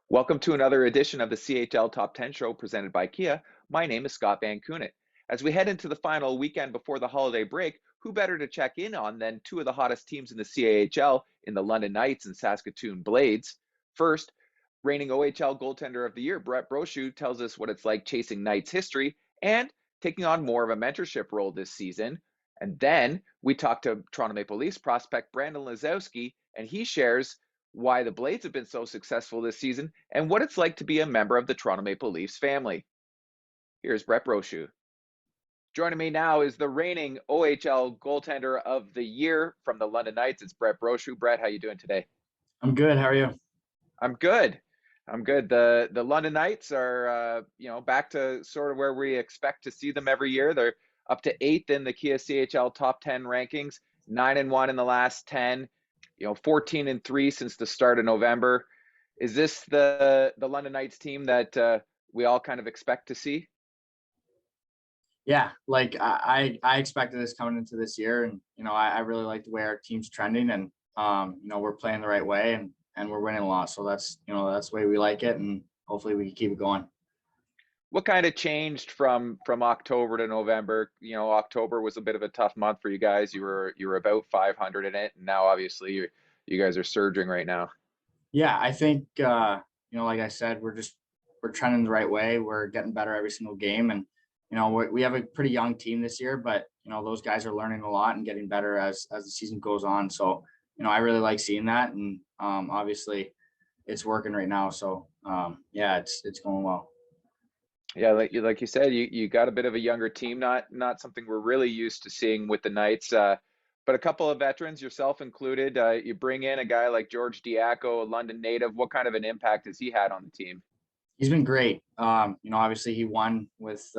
Welcome to another edition of the CHL Top 10 Show presented by Kia. My name is Scott Van Kunen. As we head into the final weekend before the holiday break, who better to check in on than two of the hottest teams in the CAHL in the London Knights and Saskatoon Blades? First, reigning OHL goaltender of the year, Brett Brochu, tells us what it's like chasing Knights history and taking on more of a mentorship role this season. And then we talk to Toronto Maple Leafs prospect Brandon Lisowsky, and he shares why the Blades have been so successful this season, and what it's like to be a member of the Toronto Maple Leafs family. Here's Brett Brochu. Joining me now is the reigning OHL goaltender of the year from the London Knights. It's Brett Brochu. Brett, how you doing today? I'm good. How are you? I'm good. I'm good. The London Knights are back to sort of where we expect to see them every year. They're up to 8th in the Kia CHL top 10 rankings, 9-1 in the last 10. 14-3 since the start of November. Is this the London Knights team that we all kind of expect to see? Yeah, like I expected this coming into this year, and I really like the way our team's trending, and we're playing the right way, and we're winning a lot. So that's that's the way we like it, and hopefully we can keep it going. What kind of changed from October to November? October was a bit of a tough month for you guys. You were about 500 in it, and now obviously you guys are surging right now. Yeah, I think like I said, we're trending the right way. We're getting better every single game, and we have a pretty young team this year, but those guys are learning a lot and getting better as the season goes on. So I really like seeing that, and obviously it's working right now. So yeah, it's going well. Yeah, like you said, you got a bit of a younger team, not something we're really used to seeing with the Knights, but a couple of veterans, yourself included. You bring in a guy like George Diaco, a London native. What kind of an impact has he had on the team? He's been great. Obviously he won with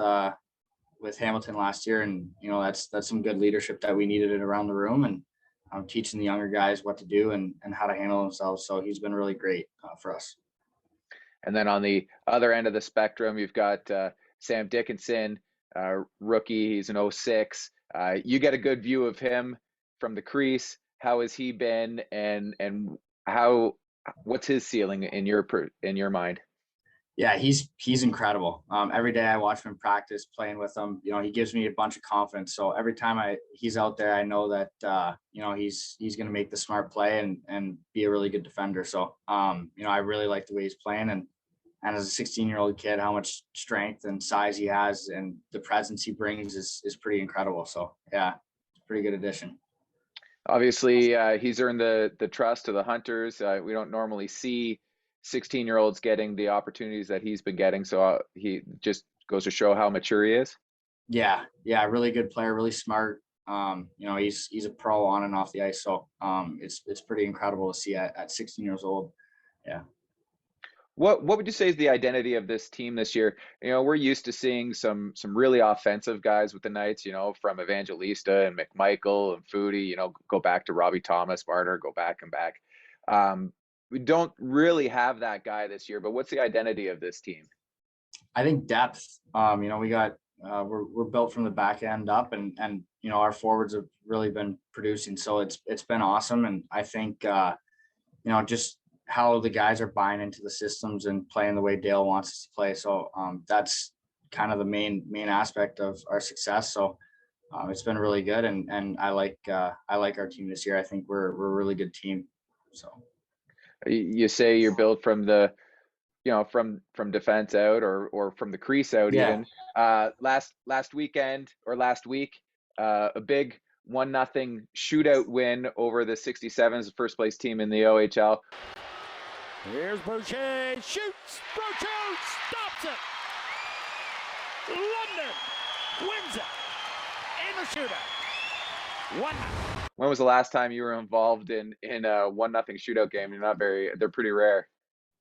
Hamilton last year, and that's some good leadership that we needed it around the room, and teaching the younger guys what to do and how to handle themselves. So he's been really great for us. And then on the other end of the spectrum, you've got Sam Dickinson, rookie. He's an 06. You get a good view of him from the crease. How has he been, and what's his ceiling in your mind? Yeah, he's incredible. Every day I watch him practice, playing with him. He gives me a bunch of confidence. So every time he's out there, I know that he's going to make the smart play and be a really good defender. So I really like the way he's playing, and as a 16-year-old kid, how much strength and size he has and the presence he brings is pretty incredible. So yeah, it's a pretty good addition. Obviously, he's earned the trust of the Hunters. We don't normally see 16-year-olds getting the opportunities that he's been getting, so he just goes to show how mature he is. Yeah, really good player, really smart. He's a pro on and off the ice, so it's pretty incredible to see at 16 years old. Yeah. What would you say is the identity of this team this year? We're used to seeing some really offensive guys with the Knights, from Evangelista and McMichael and Foodie, go back to Robbie Thomas, Marner, go back and back. We don't really have that guy this year, but what's the identity of this team? I think depth. We got we're built from the back end up, and our forwards have really been producing, so it's been awesome. And I think just how the guys are buying into the systems and playing the way Dale wants us to play. So that's kind of the main aspect of our success. So it's been really good, and I like our team this year. I think we're a really good team. So you say you're built from the from defense out or from the crease out. yeah. Even last weekend or last week, a big 1-0 shootout win over the 67s, the first place team in the OHL. Here's Brochu, shoots, Brochu stops it. London wins it in the shootout. 1-0. When was the last time you were involved in a 1-0 shootout game? They're pretty rare.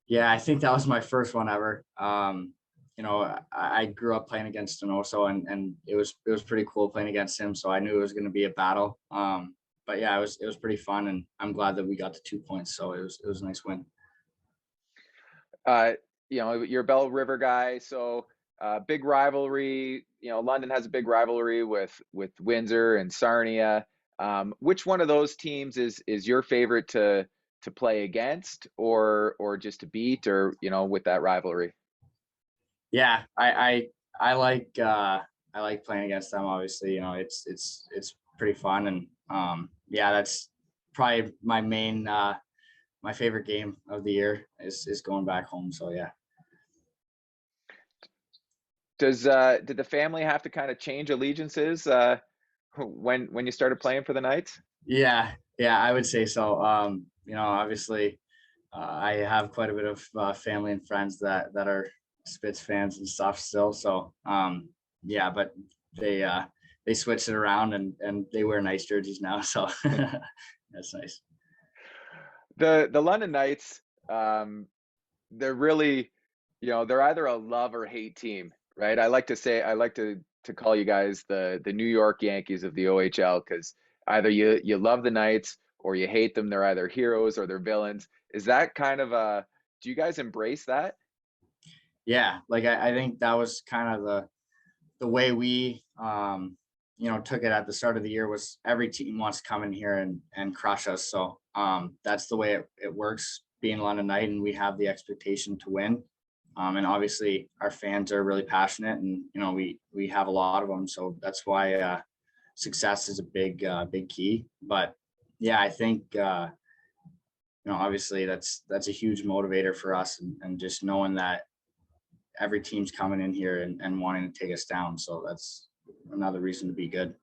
Yeah, I think that was my first one ever. I grew up playing against Donoso, and it was pretty cool playing against him. So I knew it was going to be a battle. But yeah, it was pretty fun, and I'm glad that we got the 2 points. So it was a nice win. You're a Belle River guy, so big rivalry. London has a big rivalry with Windsor and Sarnia. Which one of those teams is your favorite to to play against, or just to beat, or with that rivalry? Yeah, I like playing against them. Obviously, it's pretty fun, and yeah, that's probably my main my favorite game of the year is going back home. So yeah. Did the family have to kind of change allegiances when you started playing for the Knights? Yeah, I would say so. Obviously, I have quite a bit of family and friends that are Spitz fans and stuff still. So yeah, but they switched it around and they wear nice jerseys now. So that's nice. The London Knights, they're really, they're either a love or hate team, right? I like to call you guys the New York Yankees of the OHL, because either you love the Knights or you hate them. They're either heroes or they're villains. Is that kind of do you guys embrace that? Yeah, like I think that was kind of the way we took it at the start of the year, was every team wants to come in here and crush us. So that's the way it works being London Knight, and we have the expectation to win. And obviously our fans are really passionate, and we have a lot of them. So that's why success is a big key. But yeah, I think obviously that's a huge motivator for us, and just knowing that every team's coming in here and wanting to take us down. So that's another reason to be good.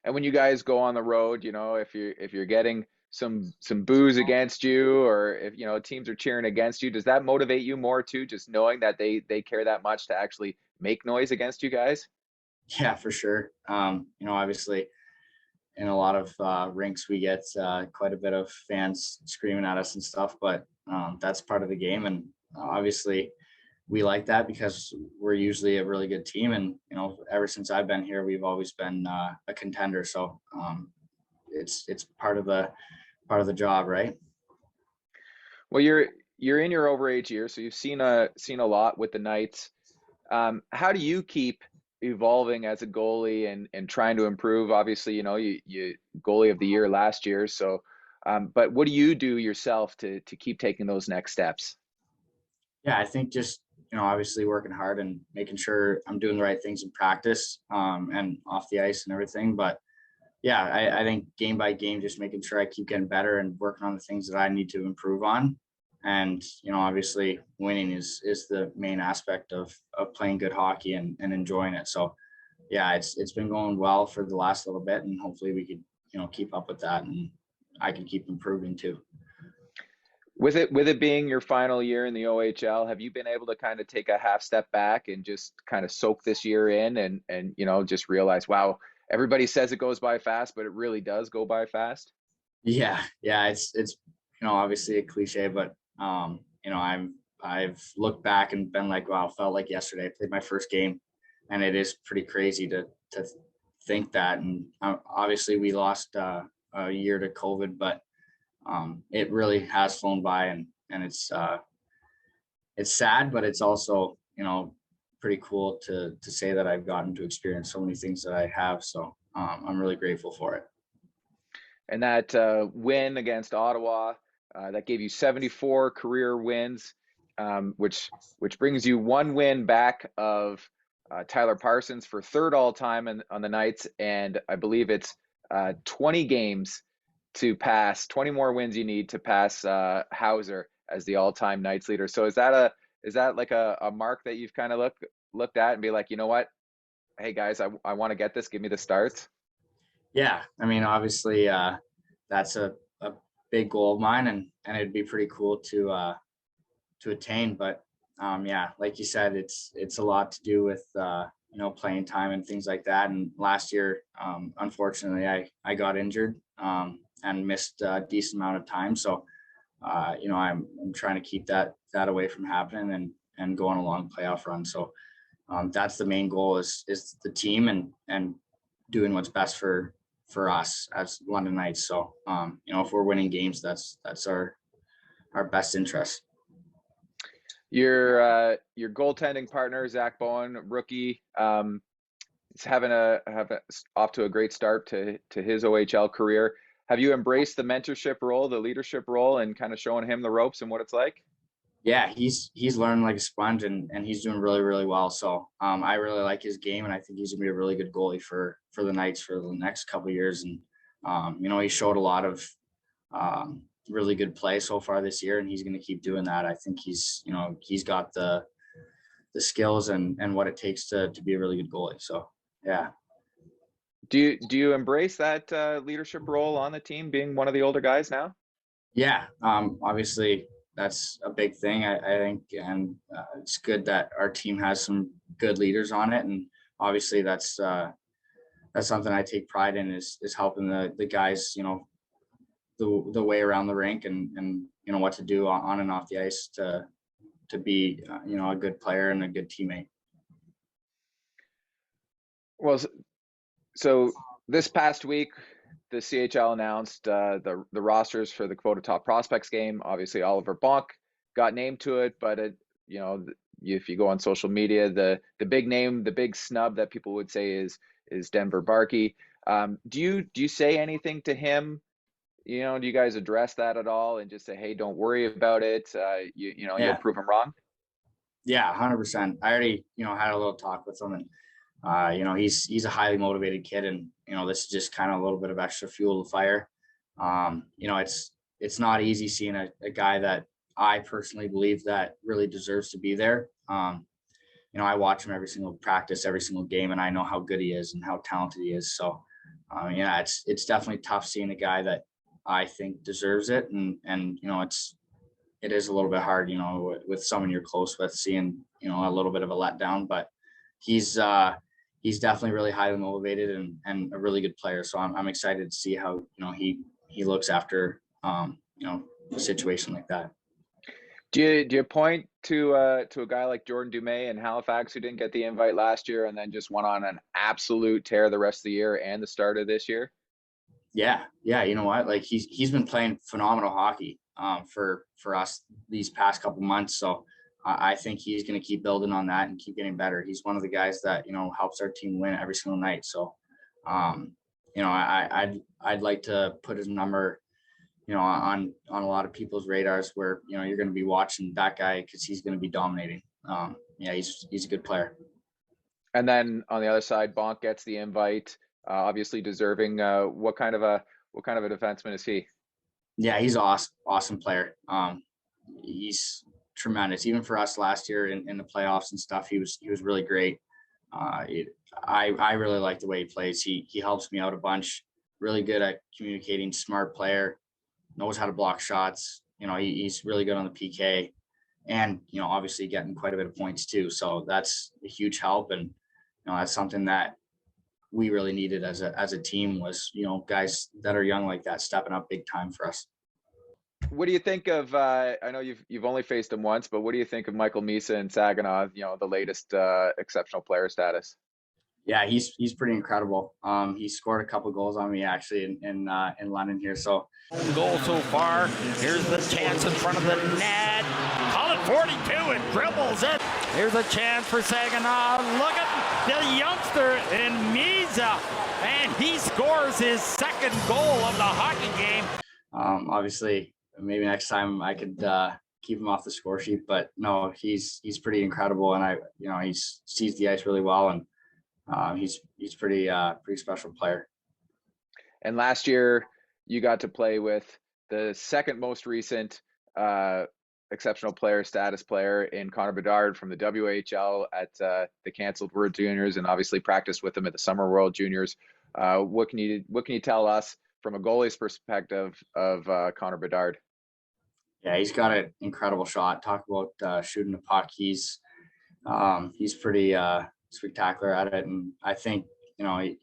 And when you guys go on the road, if you're getting some boos against you, or if teams are cheering against you, does that motivate you more too, just knowing that they care that much to actually make noise against you guys? Yeah, for sure. Obviously in a lot of rinks we get quite a bit of fans screaming at us and stuff, but that's part of the game. And obviously we like that because we're usually a really good team. And, ever since I've been here, we've always been a contender. So it's part of the job, right? Well, you're in your overage year, so you've seen a lot with the Knights. How do you keep evolving as a goalie and trying to improve? Obviously, you goalie of the year last year. So, but what do you do yourself to keep taking those next steps? Yeah, I think just obviously working hard and making sure I'm doing the right things in practice and off the ice and everything. But yeah, I think game by game, just making sure I keep getting better and working on the things that I need to improve on. And obviously winning is the main aspect of playing good hockey and enjoying it. So yeah, it's been going well for the last little bit, and hopefully we could keep up with that, and I can keep improving too. With it being your final year in the OHL, have you been able to kind of take a half step back and just kind of soak this year in, and just realize, wow, everybody says it goes by fast, but it really does go by fast? Yeah, it's obviously a cliche, but I've looked back and been like, wow, felt like yesterday I played my first game, and it is pretty crazy to think that. And obviously we lost a year to COVID, but it really has flown by, and it's sad, but it's also pretty cool to say that I've gotten to experience so many things that I have. So I'm really grateful for it. And that win against Ottawa, that gave you 74 career wins, which brings you one win back of Tyler Parsons for third all time on the Knights, and I believe it's 20 games to pass, 20 more wins you need to pass Hauser as the all-time Knights leader. So is that like a mark that you've kind of looked at and be like, you know what, hey guys, I want to get this, give me the starts? Yeah, I mean, obviously that's a big goal of mine, and it'd be pretty cool to attain. But yeah, like you said, it's a lot to do with playing time and things like that. And last year, unfortunately, I got injured and missed a decent amount of time. So I'm trying to keep that away from happening and go on a long playoff run. So that's the main goal is the team and doing what's best for us as London Knights. So if we're winning games, that's our best interest. Your goaltending partner, Zach Bowen, rookie, is having off to a great start to his OHL career. Have you embraced the mentorship role, the leadership role, and kind of showing him the ropes and what it's like? Yeah, he's learned like a sponge, and he's doing really, really well. So I really like his game, and I think he's gonna be a really good goalie for the Knights for the next couple of years. And he showed a lot of really good play so far this year, and he's gonna keep doing that. I think he's got the skills and what it takes to be a really good goalie. So yeah. Do you embrace that leadership role on the team, being one of the older guys now? Yeah, obviously that's a big thing, I think, and it's good that our team has some good leaders on it, and obviously that's something I take pride in is helping the guys, the way around the rink and what to do on and off the ice to be a good player and a good teammate. Well, so this past week, the CHL announced the rosters for the Kubota Top Prospects game. Obviously, Oliver Bonk got named to it, but if you go on social media, the big name, the big snub that people would say is Denver Barkey. Do you say anything to him? Do you guys address that at all and just say, hey, don't worry about it? You'll prove him wrong. Yeah, 100%. I already had a little talk with him, and he's a highly motivated kid, and this is just kind of a little bit of extra fuel to the fire. It's not easy seeing a guy that I personally believe that really deserves to be there. I watch him every single practice, every single game, and I know how good he is and how talented he is. So it's definitely tough seeing a guy that I think deserves it, and it is a little bit hard, with someone you're close with, seeing a little bit of a letdown, but he's definitely really highly motivated and a really good player. So I'm excited to see how he looks after a situation like that. Do you point to a guy like Jordan Dumais in Halifax who didn't get the invite last year and then just went on an absolute tear the rest of the year and the start of this year? Yeah. You know what? Like he's been playing phenomenal hockey for us these past couple months. So I think he's going to keep building on that and keep getting better. He's one of the guys that helps our team win every single night. So I'd like to put his number on a lot of people's radars where you're going to be watching that guy because he's going to be dominating. He's a good player. And then on the other side, Bonk gets the invite, obviously deserving. What kind of a defenseman is he? Yeah, he's awesome player. He's tremendous. Even for us last year in the playoffs and stuff, he was really great. I really like the way he plays. He helps me out a bunch. Really good at communicating. Smart player. Knows how to block shots. He's really good on the PK, and obviously getting quite a bit of points too. So that's a huge help, and that's something that we really needed as a team was guys that are young like that stepping up big time for us. What do you think of? I know you've only faced him once, but what do you think of Michael Misa and Saginaw? The latest exceptional player status. Yeah, he's pretty incredible. He scored a couple goals on me actually in London here. So goal so far. Here's the chance in front of the net. Call it 42 and dribbles it. Here's a chance for Saginaw. Look at the youngster in Misa, and he scores his second goal of the hockey game. Obviously, maybe next time I could keep him off the score sheet, but no, he's pretty incredible, and he sees the ice really well, and he's pretty special player. And last year you got to play with the second most recent exceptional player status player in Connor Bedard from the WHL at the canceled World Juniors, and obviously practiced with him at the Summer World Juniors. What can you tell us from a goalie's perspective of Connor Bedard? Yeah, he's got an incredible shot. Talk about shooting the puck. He's pretty spectacular at it, and I think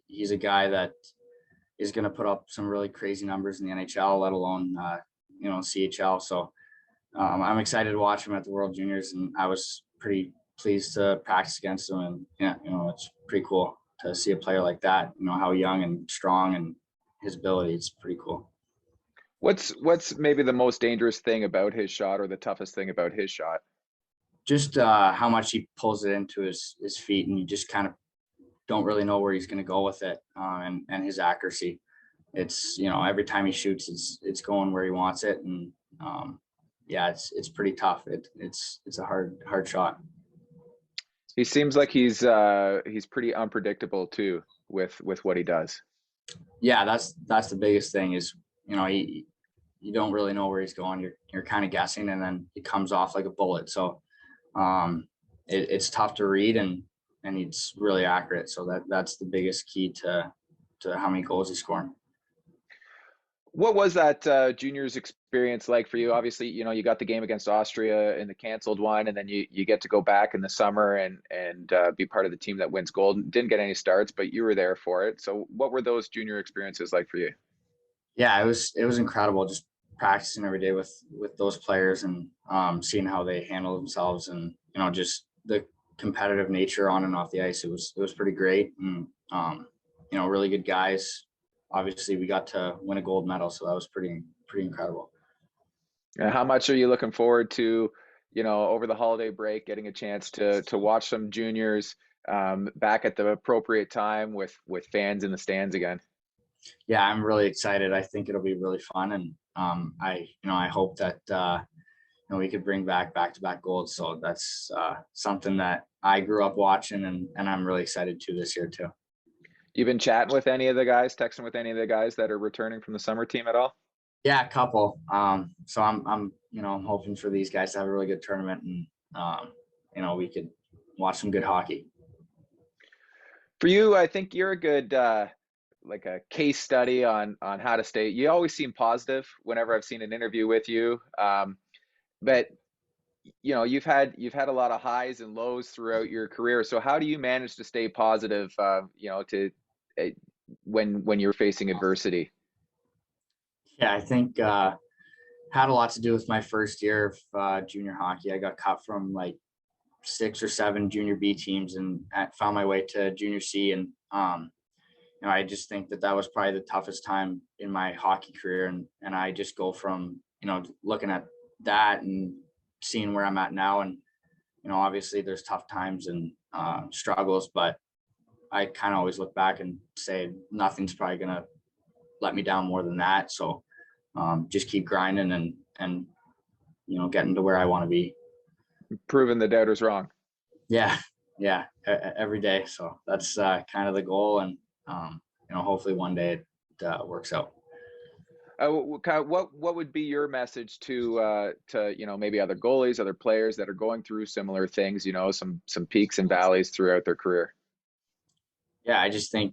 he's a guy that is going to put up some really crazy numbers in the NHL, let alone CHL. So I'm excited to watch him at the World Juniors, and I was pretty pleased to practice against him. And it's pretty cool to see a player like that. How young and strong and his ability. It's pretty cool. What's maybe the most dangerous thing about his shot, or the toughest thing about his shot? Just how much he pulls it into his feet, and you just kind of don't really know where he's going to go with it, and his accuracy. it's, you know, every time he shoots, it's going where he wants it. And yeah, it's pretty tough. It's a hard shot. He seems like he's pretty unpredictable too with what he does. Yeah, that's the biggest thing is, you know, you don't really know where he's going. You're kind of guessing, and then he comes off like a bullet. So it's tough to read, and he's really accurate. So that's the biggest key to how many goals he's scoring. What was that juniors experience like for you? Obviously, you know, you got the game against Austria in the canceled one, and then you get to go back in the summer and be part of the team that wins gold. Didn't get any starts, but you were there for it. So what were those junior experiences like for you? Yeah, it was incredible just practicing every day with those players, and seeing how they handle themselves, and, you know, just the competitive nature on and off the ice. It was pretty great, and you know, really good guys. Obviously we got to win a gold medal, so that was pretty incredible. And how much are you looking forward to, you know, over the holiday break, getting a chance to watch some juniors back at the appropriate time with fans in the stands again? Yeah, I'm really excited. I think it'll be really fun, and I hope that you know, we could bring back back-to-back golds. So that's something that I grew up watching, and I'm really excited to this year too. You've been chatting with any of the guys, texting with any of the guys that are returning from the summer team at all? Yeah, a couple. So I'm you know, I'm hoping for these guys to have a really good tournament, and you know, we could watch some good hockey. For you, I think you're a good like a case study on how to stay. You always seem positive whenever I've seen an interview with you. But you know, you've had a lot of highs and lows throughout your career. So how do you manage to stay positive, you know, to when you're facing adversity? Yeah, I think had a lot to do with my first year of junior hockey. I got cut from like 6 or 7 junior B teams, and found my way to junior C. And you know, I just think that was probably the toughest time in my hockey career. And I just go from, you know, looking at that and seeing where I'm at now. And, you know, obviously there's tough times and struggles, but I kind of always look back and say nothing's probably going to let me down more than that. So just keep grinding and, you know, getting to where I want to be. Proving the doubters wrong. Yeah. Every day. So that's kind of the goal. And, you know, hopefully one day it works out. What would be your message to you know, maybe other goalies, other players that are going through similar things, you know, some peaks and valleys throughout their career? Yeah, I just think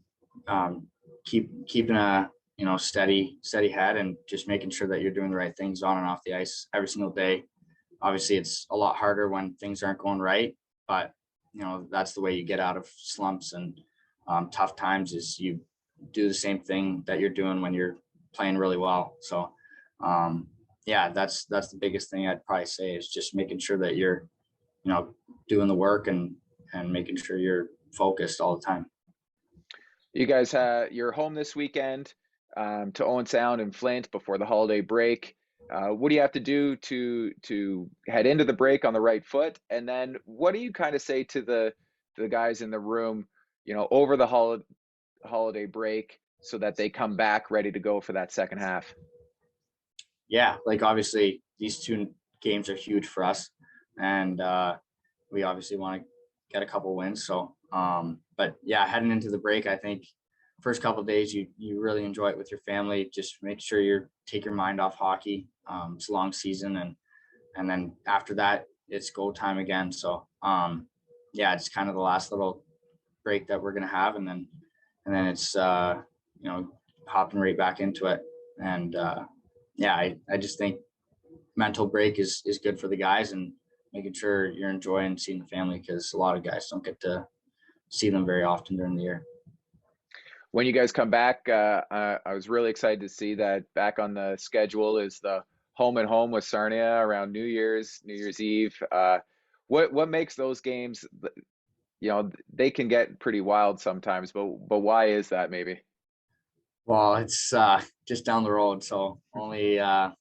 keeping a, you know, steady head, and just making sure that you're doing the right things on and off the ice every single day. Obviously it's a lot harder when things aren't going right, but, you know, that's the way you get out of slumps and tough times, is you do the same thing that you're doing when you're playing really well. So yeah, that's the biggest thing I'd probably say, is just making sure that you're, you know, doing the work and making sure you're focused all the time. You guys, you're home this weekend to Owen Sound and Flint before the holiday break. What do you have to do to head into the break on the right foot? And then what do you kind of say to the guys in the room, you know, over the holiday break, so that they come back ready to go for that second half? Yeah, like obviously these 2 games are huge for us, and we obviously want to get a couple wins. So but yeah, heading into the break, I think first couple of days you really enjoy it with your family. Just make sure you take your mind off hockey. It's a long season, and then after that it's go time again. So yeah, it's kind of the last little break that we're gonna have, and then it's you know, hopping right back into it. And yeah, I just think mental break is good for the guys, and making sure you're enjoying seeing the family, because a lot of guys don't get to see them very often during the year. When you guys come back, I was really excited to see that back on the schedule is the home and home with Sarnia around New Year's Eve. What makes those games, you know, they can get pretty wild sometimes, but why is that maybe? Well, it's just down the road, so only you know,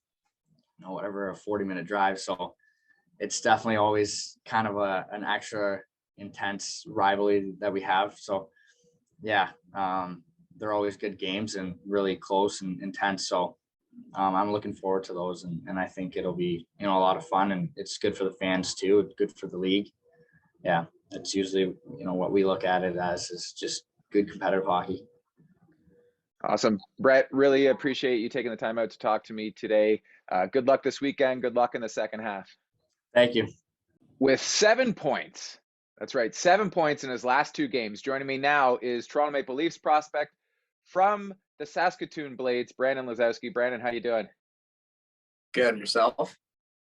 whatever, a 40-minute drive. So it's definitely always kind of an extra intense rivalry that we have. So yeah, they're always good games and really close and intense. So I'm looking forward to those, and I think it'll be, you know, a lot of fun, and it's good for the fans too. It's good for the league. Yeah, that's usually, you know, what we look at it as, is just good competitive hockey. Awesome. Brett, really appreciate you taking the time out to talk to me today. Good luck this weekend. Good luck in the second half. Thank you. With 7 points, that's right, 7 points in his last 2 games. Joining me now is Toronto Maple Leafs prospect from the Saskatoon Blades, Brandon Lisowsky. Brandon, how you doing? Good. Yourself?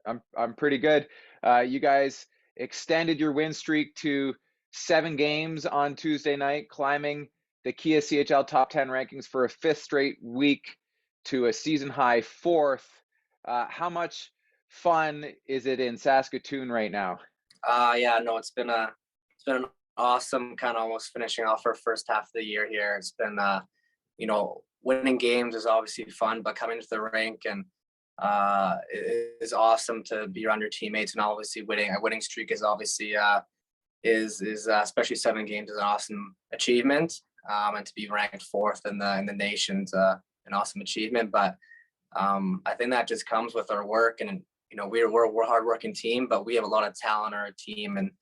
I'm pretty good. You guys extended your win streak to 7 games on Tuesday night, climbing the Kia CHL top 10 rankings for a 5th straight week to a season high 4th. How much fun is it in Saskatoon right now? Yeah, no, it's been an awesome kind of almost finishing off our first half of the year here. It's been you know, winning games is obviously fun, but coming to the rink and it is awesome to be around your teammates, and obviously a winning streak is obviously is especially 7 games is an awesome achievement. And to be ranked 4th in the nation's an awesome achievement. But I think that just comes with our work, and you know, we're a hardworking team, but we have a lot of talent on our team, and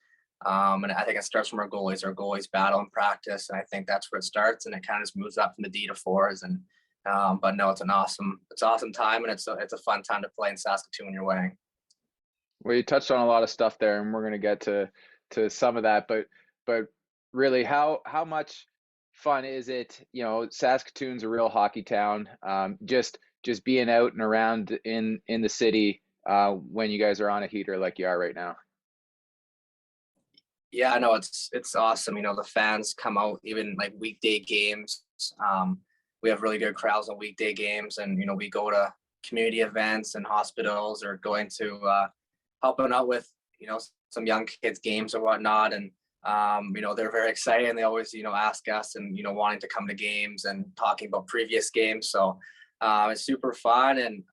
I think it starts from our goalies. Our goalies battle in practice, and I think that's where it starts, and it kind of just moves up from the D to 4s. And but no, it's an awesome time, and it's a fun time to play in Saskatoon when you're winning. Well, you touched on a lot of stuff there, and we're going to get to some of that, but really, how much fun is it? You know, Saskatoon's a real hockey town. Just being out and around in the city when you guys are on a heater like you are right now. Yeah, I know it's awesome. You know, the fans come out even like weekday games. We have really good crowds on weekday games, and you know, we go to community events and hospitals, or going to helping out with, you know, some young kids games or whatnot. And you know, they're very excited, and they always, you know, ask us, and you know, wanting to come to games and talking about previous games. So it's super fun, and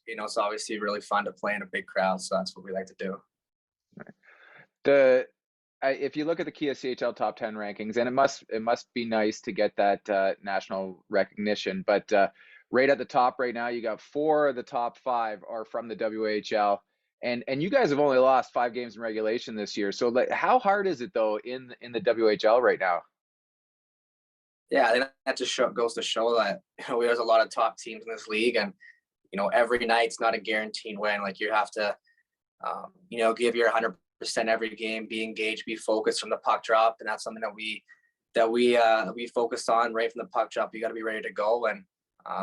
you know, it's obviously really fun to play in a big crowd. So that's what we like to do. If you look at the Kia CHL top 10 rankings, and it must be nice to get that national recognition, but right at the top right now, you got 4 of the top 5 are from the WHL, and you guys have only lost 5 games in regulation this year. So like, how hard is it though in the WHL right now? Yeah, I think that just goes to show that, you know, there's a lot of top teams in this league, and you know, every night's not a guaranteed win. Like, you have to you know, give your 100% every game, be engaged, be focused from the puck drop, and that's something that we focus on right from the puck drop. You got to be ready to go, and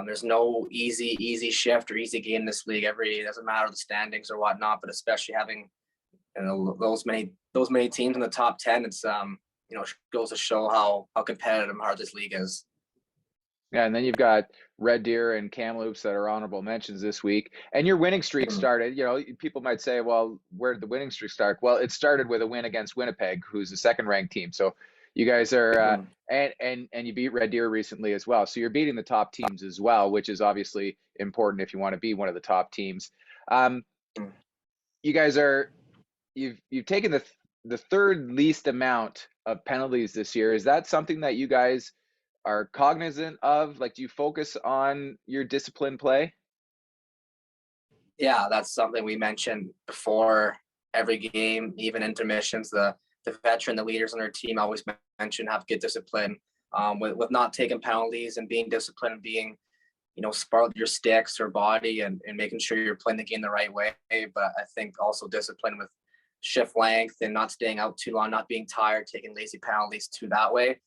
there's no easy shift or easy game in this league. It doesn't matter the standings or whatnot, but especially having, you know, those many teams in the top 10, it's you know, goes to show how competitive and hard this league is. Yeah, and then you've got Red Deer and Kamloops that are honorable mentions this week. And your winning streak started, you know, people might say, well, where did the winning streak start? Well, it started with a win against Winnipeg, who's the 2nd ranked team. So you guys are, and you beat Red Deer recently as well. So you're beating the top teams as well, which is obviously important if you want to be one of the top teams. You guys you've taken the 3rd least amount of penalties this year. Is that something that you guys are cognizant of? Like, do you focus on your discipline play? Yeah, that's something we mentioned before every game, even intermissions. The veteran, the leaders on our team always mention have good discipline with not taking penalties and being disciplined, and being, you know, smart with your sticks or body, and making sure you're playing the game the right way. But I think also discipline with shift length and not staying out too long, not being tired, taking lazy penalties too that way.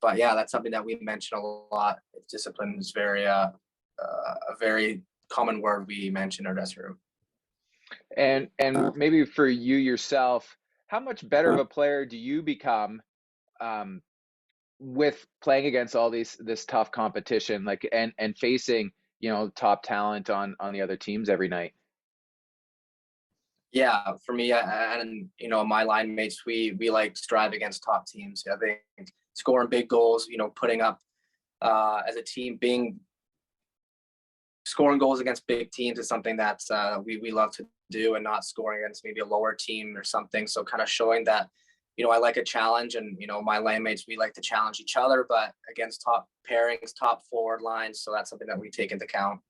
But yeah, that's something that we mention a lot. Discipline is a very common word we mention in our dressing room. And maybe for you yourself, how much better of a player do you become with playing against all this tough competition, like, and facing, you know, top talent on the other teams every night? Yeah, for me, and you know, my line mates, we like strive against top teams. I think scoring big goals, you know, putting up as a team, scoring goals against big teams is something that we love to do, and not scoring against maybe a lower team or something. So kind of showing that, I like a challenge, and my lane mates, we like to challenge each other, but against top pairings, top forward lines. So that's something that we take into account.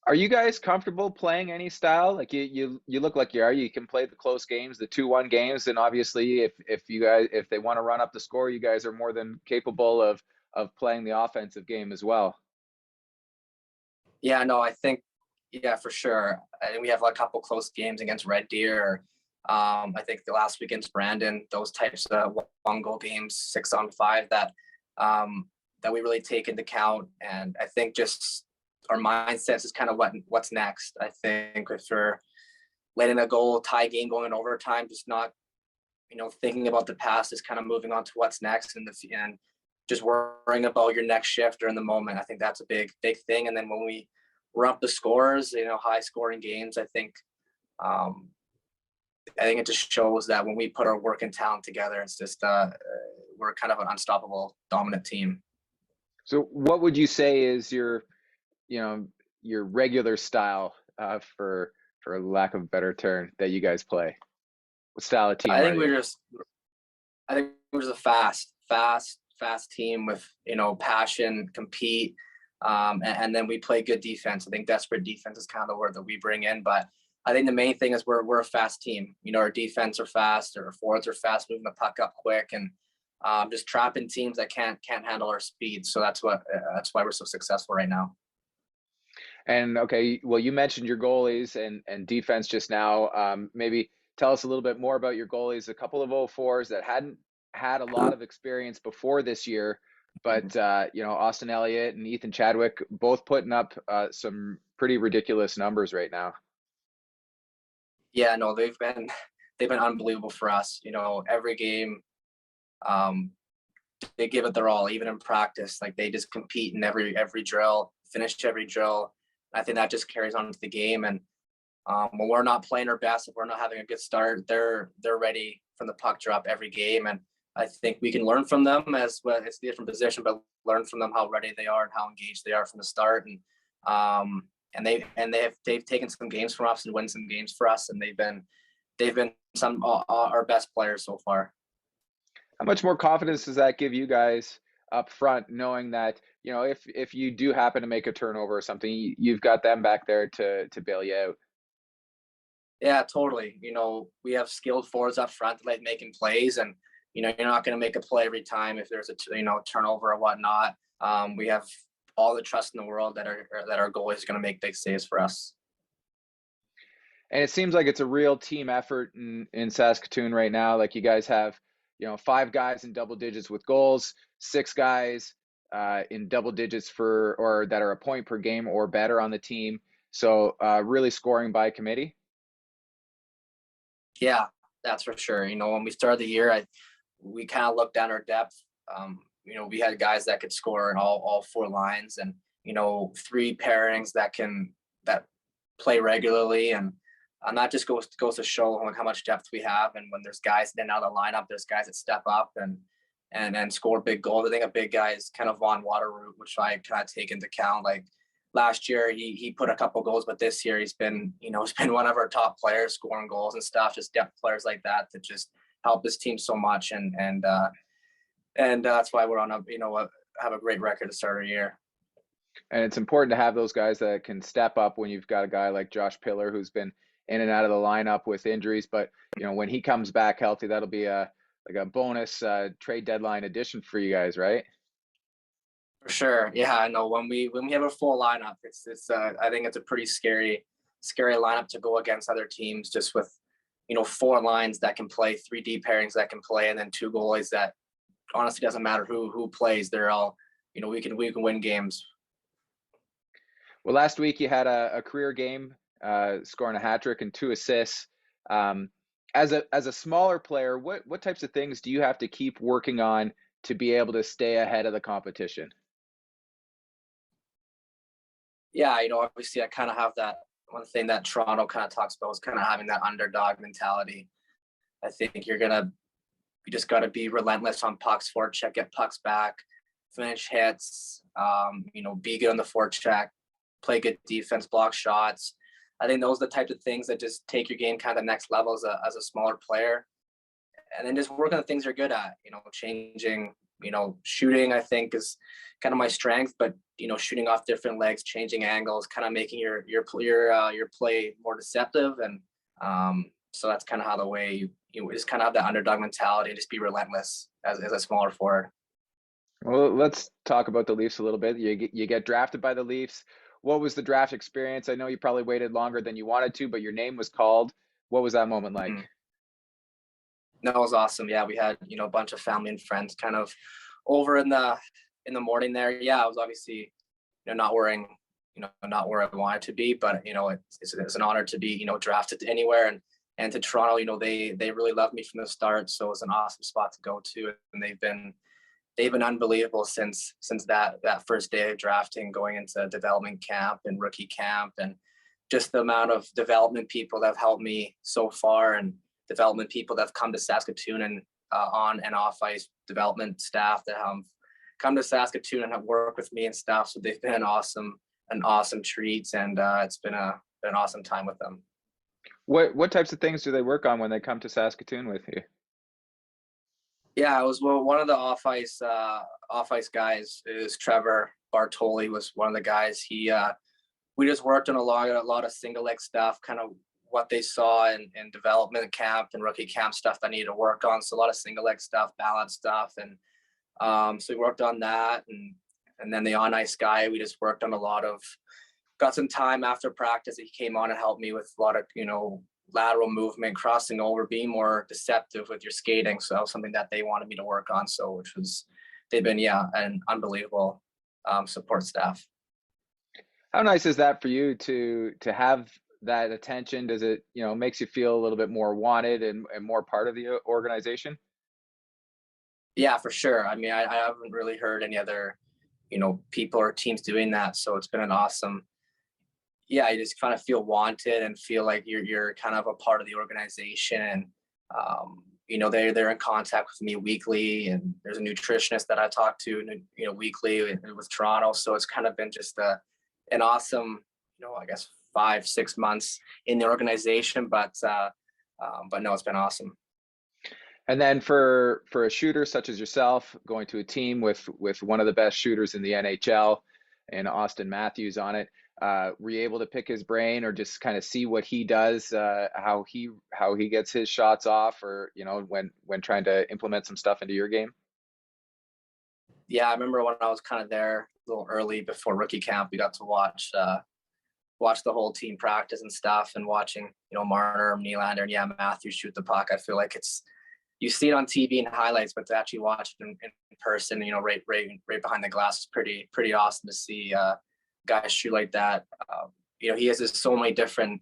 Are you guys comfortable playing any style? Like you look like you are. You can play the close games, the 2-1 games, and obviously if they want to run up the score, you guys are more than capable of playing the offensive game as well. Yeah, no, I think, yeah, for sure. I think we have a couple close games against Red Deer. I think the last week against Brandon, those types of 1-goal games, 6-on-5 that we really take into account. And I think just our mindsets is kind of what's next. I think if we're letting a goal tie game going in overtime, just not, thinking about the past, is kind of moving on to what's next, and just worrying about your next shift or in the moment. I think that's a big thing. And then when we up the scores, high scoring games, I think it just shows that when we put our work and talent together, it's just we're kind of an unstoppable, dominant team. So what would you say is your regular style, for lack of a better term, that you guys play? What style of team? I think we're just a fast team with, passion, compete. And then we play good defense. I think desperate defense is kind of the word that we bring in, but I think the main thing is we're a fast team. Our defense are fast, our forwards are fast, moving the puck up quick, and just trapping teams that can't handle our speed. So that's why we're so successful right now. And okay, well, you mentioned your goalies and defense just now. Maybe tell us a little bit more about your goalies. A couple of 04s that hadn't had a lot of experience before this year, but Austin Elliott and Ethan Chadwick both putting up some pretty ridiculous numbers right now. Yeah, no, they've been unbelievable for us. Every game, they give it their all, even in practice. Like, they just compete in every drill, finish every drill. I think that just carries on to the game. And when we're not playing our best, if we're not having a good start, they're ready from the puck drop every game. And I think we can learn from them as well. It's a different position, but learn from them how ready they are and how engaged they are from the start. And they've taken some games from us and won some games for us, and they've been some our best players so far. How much more confidence does that give you guys up front, knowing that if you do happen to make a turnover or something, you've got them back there to bail you out? Yeah, totally. We have skilled forwards up front that like making plays, and you're not going to make a play every time if there's a turnover or whatnot. We have all the trust in the world that our goalie is going to make big saves for us. And it seems like it's a real team effort in Saskatoon right now. Like, you guys have 5 guys in double digits with goals, 6 guys in double digits or that are a point per game or better on the team. So really scoring by committee. Yeah, that's for sure. When we started the year, we kind of looked down our depth. We had guys that could score in all 4 lines, and 3 pairings that play regularly, and that just goes to show how much depth we have. And when there's guys in and out of the lineup, there's guys that step up and score big goals. I think a big guy is kind of Von Waterroot, which I kind of take into account. Like, last year he put a couple goals, but this year he's been one of our top players, scoring goals and stuff. Just depth players like that just help this team so much, and that's why we're on have a great record to start our year. And it's important to have those guys that can step up when you've got a guy like Josh Pillar, who's been in and out of the lineup with injuries. But when he comes back healthy, that'll be a bonus trade deadline addition for you guys, right? For sure. Yeah, I know. When we have a full lineup, it's I think it's a pretty scary lineup to go against other teams, just with 4 lines that can play, 3 deep pairings that can play, and then 2 goalies that honestly doesn't matter who plays. They're all, we can win games. Well, last week you had a career game, scoring a hat trick and 2 assists. As a smaller player, what types of things do you have to keep working on to be able to stay ahead of the competition? Yeah, obviously I kind of have that one thing that Toronto kind of talks about, is kind of having that underdog mentality. I think you just got to be relentless on pucks, forecheck, get pucks back, finish hits, be good on the forecheck, play good defense, block shots. I think those are the types of things that just take your game kind of next level as a smaller player. then just work on the things you're good at, changing, shooting, I think is kind of my strength, but, shooting off different legs, changing angles, kind of making your play more deceptive. And so that's kind of how the way you just kind of have that underdog mentality and just be relentless as a smaller forward. Well, let's talk about the Leafs a little bit. You get drafted by the Leafs. What was the draft experience? I know you probably waited longer than you wanted to, but your name was called. What was that moment like? No, it was awesome. Yeah, we had, a bunch of family and friends kind of over in the morning there. Yeah, I was obviously, not where I wanted to be, but it's an honor to be, drafted anywhere, and to Toronto, they really loved me from the start. So it was an awesome spot to go to, and they've been unbelievable since that first day of drafting, going into development camp and rookie camp, and just the amount of development people that have helped me so far, and development people that have come to Saskatoon and on and off ice development staff that have come to Saskatoon and have worked with me and stuff. So they've been an awesome treat, and it's been an awesome time with them. What types of things do they work on when they come to Saskatoon with you? Yeah, it was one of the off ice guys is Trevor Bartoli was one of the guys. We just worked on a lot of single leg stuff, kind of what they saw in development camp and rookie camp stuff that I needed to work on. So a lot of single leg stuff, balance stuff, and so we worked on that, and then the on ice guy, we just worked on got some time after practice. He came on and helped me with a lot of lateral movement, crossing over, being more deceptive with your skating. So that was something that they wanted me to work on. So they've been an unbelievable support staff. How nice is that for you to have that attention? Does it makes you feel a little bit more wanted and more part of the organization? Yeah, for sure. I mean, I haven't really heard any other people or teams doing that. So it's been an awesome. Yeah, you just kind of feel wanted and feel like you're kind of a part of the organization. And they're in contact with me weekly, and there's a nutritionist that I talk to weekly with Toronto. So it's kind of been just an awesome I guess 5-6 months in the organization, but no, it's been awesome. And then for a shooter such as yourself, going to a team with one of the best shooters in the NHL and Austin Matthews on it, were you able to pick his brain or just kind of see what he does, how he gets his shots off, or when trying to implement some stuff into your game? Yeah, I remember when I was kind of there a little early before rookie camp, we got to watch the whole team practice and stuff, and watching Marner, Nylander, and Matthews shoot the puck. I feel like you see it on TV and highlights, but to actually watch it in person, right behind the glass, is pretty awesome to see guys shoot like that. He has so many different.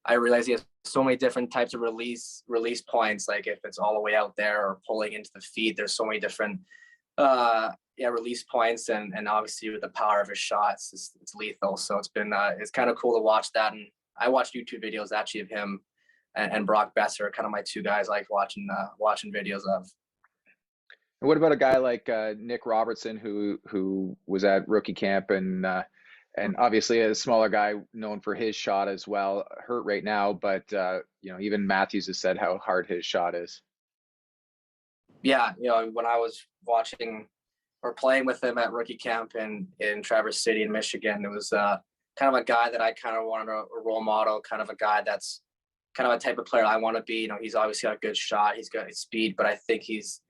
I realize he has so many different types of release points. Like if it's all the way out there or pulling into the feet, there's so many different release points, and obviously with the power of his shots, it's lethal. So it's kind of cool to watch that, and I watched YouTube videos actually of him and Brock Besser are kind of my two guys I like watching videos of. And what about a guy like Nick Robertson, who was at rookie camp and obviously a smaller guy known for his shot as well, hurt right now, but even Matthews has said how hard his shot is. Yeah, when I was watching or playing with him at rookie camp in Traverse City in Michigan, it was kind of a guy that I kind of wanted a role model, kind of a guy that's kind of a type of player I want to be. He's obviously got a good shot, he's got speed, but I think he's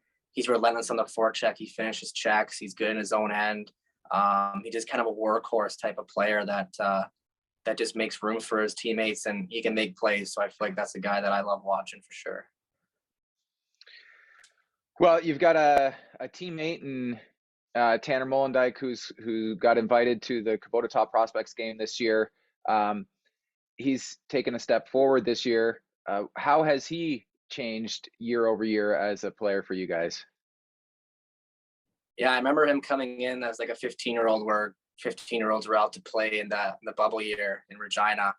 relentless on the forecheck. He finishes checks. He's good in his own end. He's just kind of a workhorse type of player that just makes room for his teammates, and he can make plays. So I feel like that's a guy that I love watching for sure. Well, you've got a teammate in Tanner Molendyk who got invited to the Kubota Top Prospects game this year. He's taken a step forward this year. How has he changed year over year as a player for you guys? Yeah, I remember him coming in as like a 15-year-old where 15-year-olds were out to play in the bubble year in Regina.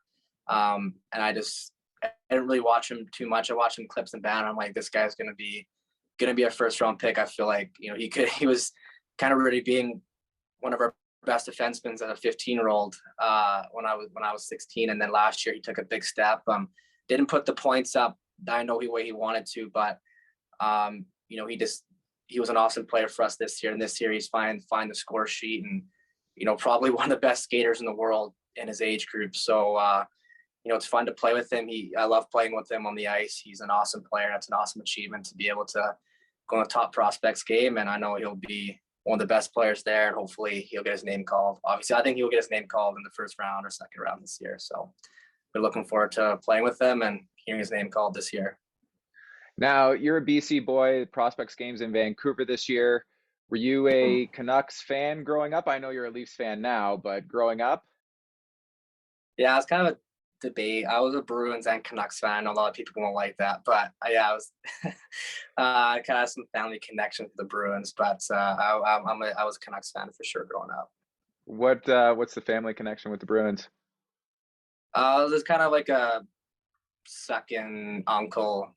And I didn't really watch him too much. I watched him clips and banner. I'm like, this guy's gonna be a first round pick. I feel like he was kind of already being one of our best defensemen as a 15-year-old when I was 16, and then last year he took a big step. Didn't put the points up I know the way he wanted to, but You know, he was an awesome player for us this year. And this year he's find the score sheet and, you know, probably one of the best skaters in the world in his age group. So, you know, it's fun to play with him. I love playing with him on the ice. He's an awesome player. That's an awesome achievement to be able to go on a top prospects game. And I know he'll be one of the best players there. And hopefully he'll get his name called. Obviously, I think he'll get his name called in the first round or second round this year. So we're looking forward to playing with him and hearing his name called this year. Now, you're a BC boy, prospects games in Vancouver this year. Were you a Canucks fan growing up? I know you're a Leafs fan now, but growing up? Yeah, it's kind of a debate. I was a Bruins and Canucks fan. A lot of people won't like that, but yeah, I was. I kind of have some family connection with the Bruins, but I was a Canucks fan for sure growing up. What's the family connection with the Bruins? There's kind of like a second uncle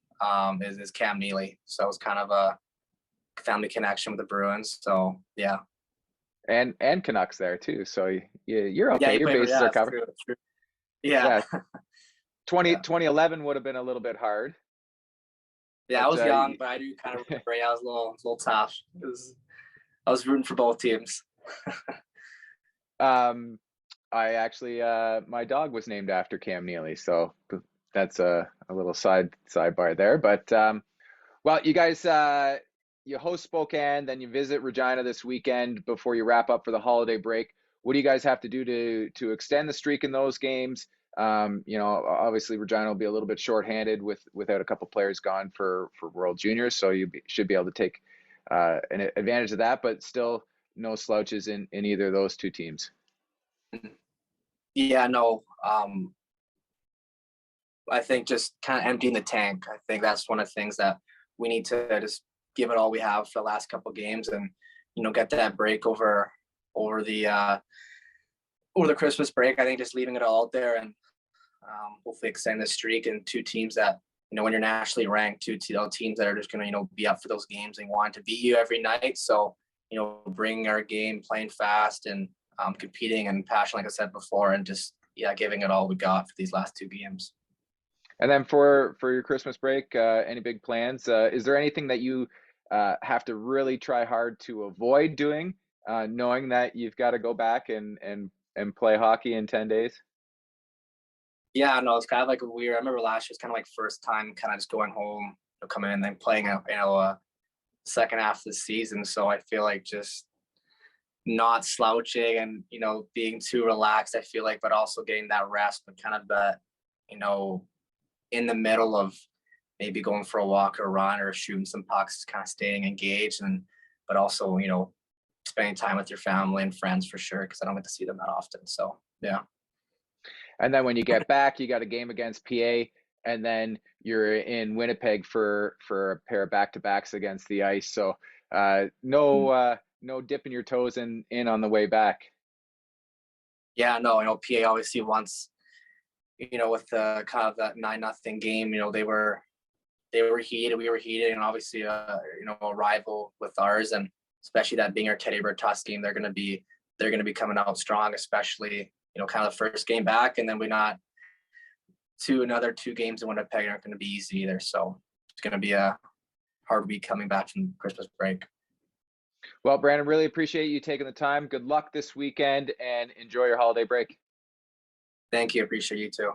is Cam Neely, so it's kind of a family connection with the Bruins. So yeah, and Canucks there too. So you're okay. Yeah, Your bases are covered. True. Yeah. 2011 would have been a little bit hard. Yeah, I was young, but I do kind of remember. I was a little tough. I was rooting for both teams. I actually, my dog was named after Cam Neely, so that's a little sidebar there. But well, you guys, you host Spokane, then you visit Regina this weekend before you wrap up for the holiday break. What do you guys have to do to extend the streak in those games? You know, obviously Regina will be a little bit shorthanded without a couple players gone for World Juniors, so you should be able to take an advantage of that. But still, no slouches in either of those two teams. Yeah, no. I think just kind of emptying the tank. I think that's one of the things that we need to just give it all we have for the last couple of games, and you know, get that break over the Christmas break. I think just leaving it all out there and hopefully extend the streak, and two teams that, you know, when you're nationally ranked, two teams that are just going to, you know, be up for those games and want to beat you every night. So, you know, bringing our game, playing fast and competing and passion, like I said before, and just, yeah, giving it all we got for these last two games. And then for your Christmas break, any big plans? Is there anything that you have to really try hard to avoid doing, knowing that you've got to go back and play hockey in 10 days? Yeah, no, it's kind of like weird. I remember last year's kind of like first time kind of just going home, you know, coming in and then playing a second half of the season. So I feel like just not slouching and, you know, being too relaxed, I feel like, but also getting that rest, but kind of that, you know, in the middle of maybe going for a walk or run or shooting some pucks, kind of staying engaged, and but also, you know, spending time with your family and friends for sure, because I don't get to see them that often. So yeah. And then when you get back, you got a game against PA, and then you're in Winnipeg for a pair of back-to-backs against the Ice. So no dipping your toes in on the way back. Yeah, no, you know, PA obviously wants, you know, with the kind of that 9-0 game, you know, they were heated, we were heated, and obviously you know, a rival with ours, and especially that being our Teddy Bertus game, they're gonna be coming out strong, especially, you know, kind of the first game back, and then we got another two games in Winnipeg aren't going to be easy either. So it's going to be a hard week coming back from Christmas break. Well, Brandon, really appreciate you taking the time. Good luck this weekend and enjoy your holiday break. Thank you. Appreciate you too.